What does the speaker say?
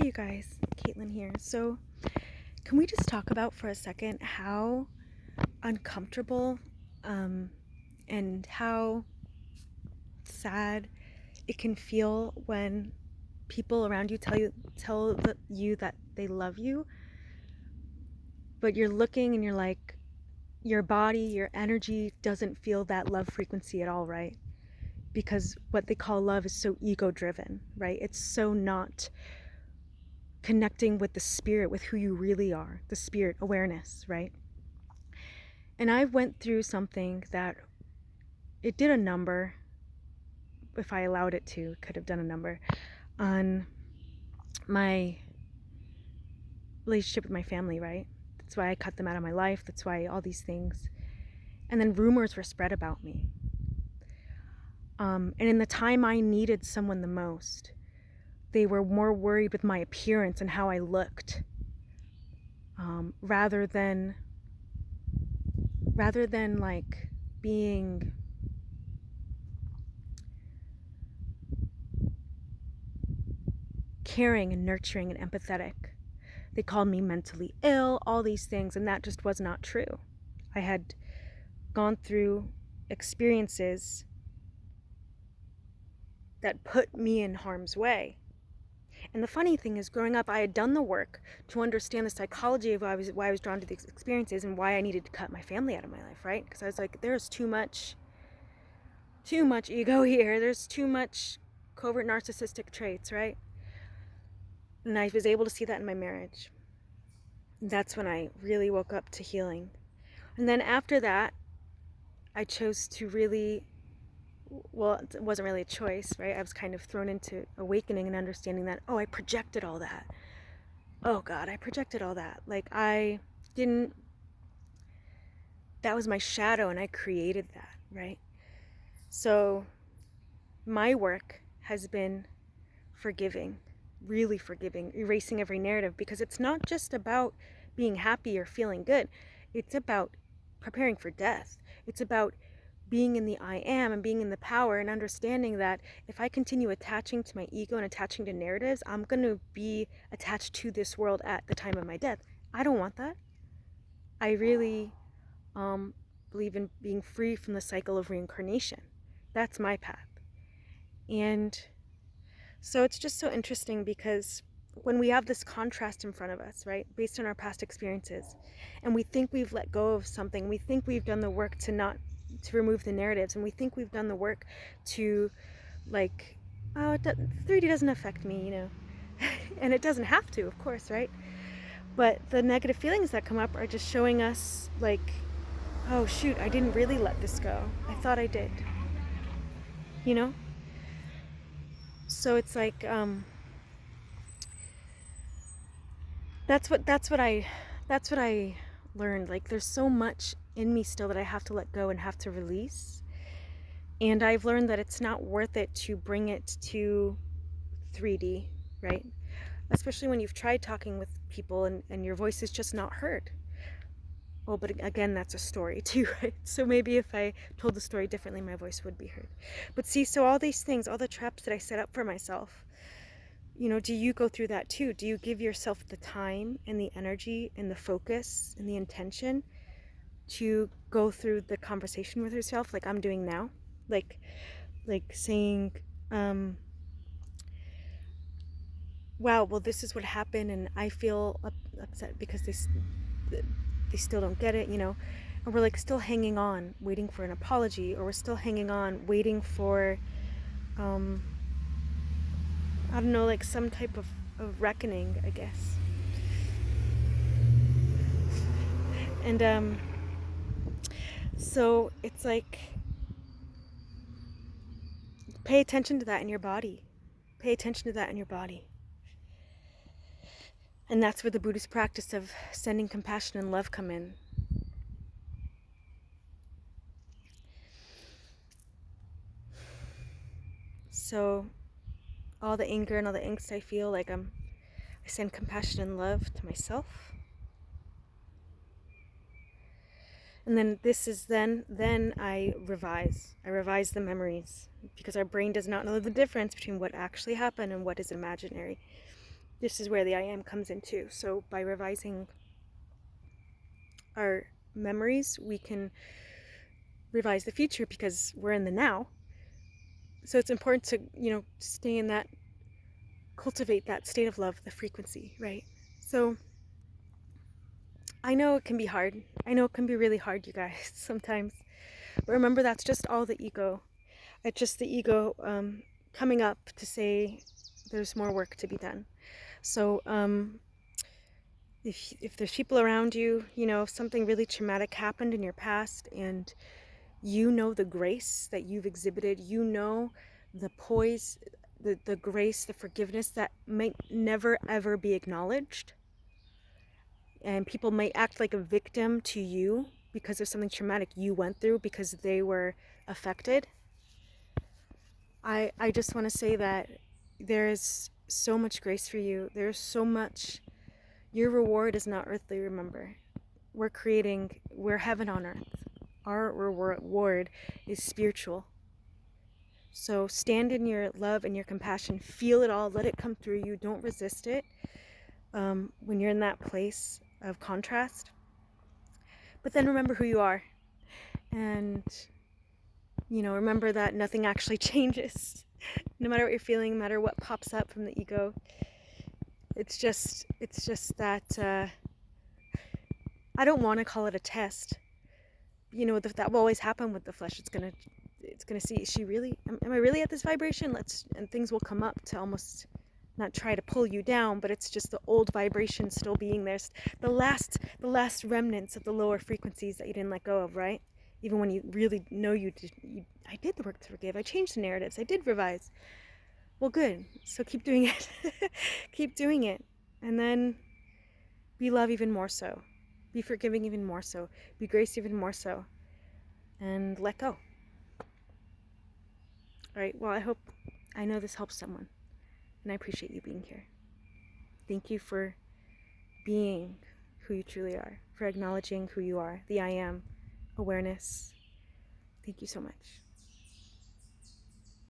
Hey you guys, Caitlin here. So, can we just talk about for a second how uncomfortable and how sad it can feel when people around you tell you that they love you, but you're looking and you're like, your body, your energy doesn't feel that love frequency at all, right? Because what they call love is so ego driven, right? It's so not connecting with the spirit, with who you really are, the spirit awareness, right? And I went through something that it did a number, if I allowed it to, it could have done a number on my relationship with my family, right? That's why I cut them out of my life. That's why all these things. And then rumors were spread about me. And in the time I needed someone the most, they were more worried with my appearance and how I looked, rather than like being caring and nurturing and empathetic. They called me mentally ill, all these things, and that just was not true. I had gone through experiences that put me in harm's way. And the funny thing is, growing up, I had done the work to understand the psychology of why I was drawn to these experiences and why I needed to cut my family out of my life, right? Because I was like, there's too much ego here. There's too much covert narcissistic traits, right? And I was able to see that in my marriage. That's when I really woke up to healing. And then after that, I chose to really, well, it wasn't really a choice, right? I was kind of thrown into awakening and understanding that, oh, I projected all that. Oh God, I projected all that. Like I didn't, that was my shadow and I created that, right? So my work has been forgiving, really forgiving, erasing every narrative, because it's not just about being happy or feeling good. It's about preparing for death. It's about being in the I am and being in the power and understanding that if I continue attaching to my ego and attaching to narratives, I'm going to be attached to this world at the time of my death. I don't want that. I really believe in being free from the cycle of reincarnation. That's my path. And so it's just so interesting because when we have this contrast in front of us, right, based on our past experiences, and we think we've let go of something, we think we've done the work to remove the narratives, and we think we've done the work to, like, oh, 3D doesn't affect me, and it doesn't have to, of course, right? But the negative feelings that come up are just showing us, like, oh shoot, I didn't really let this go. I thought I did, you know? So it's like, that's what I learned. Like there's so much in me still that I have to let go and have to release. And I've learned that it's not worth it to bring it to 3D, right? Especially when you've tried talking with people and your voice is just not heard. Well, but again, that's a story too, right? So maybe if I told the story differently, my voice would be heard. But see, so all these things, all the traps that I set up for myself, do you go through that too? Do you give yourself the time and the energy and the focus and the intention to go through the conversation with yourself like I'm doing now? Like saying, wow, well, this is what happened and I feel upset because they still don't get it, and we're like still hanging on, waiting for an apology, or we're still hanging on, waiting for, I don't know, like some type of reckoning, I guess. And so it's like, pay attention to that in your body. Pay attention to that in your body. And that's where the Buddhist practice of sending compassion and love come in. So all the anger and all the angst I feel, like I send compassion and love to myself. And then I revise the memories, because our brain does not know the difference between what actually happened and what is imaginary. this is where the I am comes in too. So by revising our memories, we can revise the future because we're in the now. So it's important to, stay in that, cultivate that state of love, the frequency, right? So I know it can be hard. I know it can be really hard, you guys, sometimes. But remember, that's just all the ego. It's just the ego coming up to say there's more work to be done. So if there's people around you, if something really traumatic happened in your past and the grace that you've exhibited, the poise, the grace, the forgiveness that might never ever be acknowledged, and people might act like a victim to you because of something traumatic you went through because they were affected. I just want to say that there is so much grace for you. There's so much. Your reward is not earthly, remember. We're heaven on earth. Our reward is spiritual. So stand in your love and your compassion. Feel it all. Let it come through you. Don't resist it when you're in that place of contrast. But then remember who you are. And, remember that nothing actually changes. No matter what you're feeling, no matter what pops up from the ego. It's just that I don't want to call it a test. That will always happen with the flesh. It's gonna see, is she really, am I really at this vibration? And things will come up to almost not try to pull you down, but it's just the old vibration still being there. The last remnants of the lower frequencies that you didn't let go of, right? Even when you really know I did the work to forgive. I changed the narratives. I did revise. Well, good. So keep doing it. Keep doing it. And then be love even more so. Be forgiving even more so. Be grace even more so. And let go. All right. Well, I know this helps someone. And I appreciate you being here. Thank you for being who you truly are, for acknowledging who you are, the I am, awareness. Thank you so much.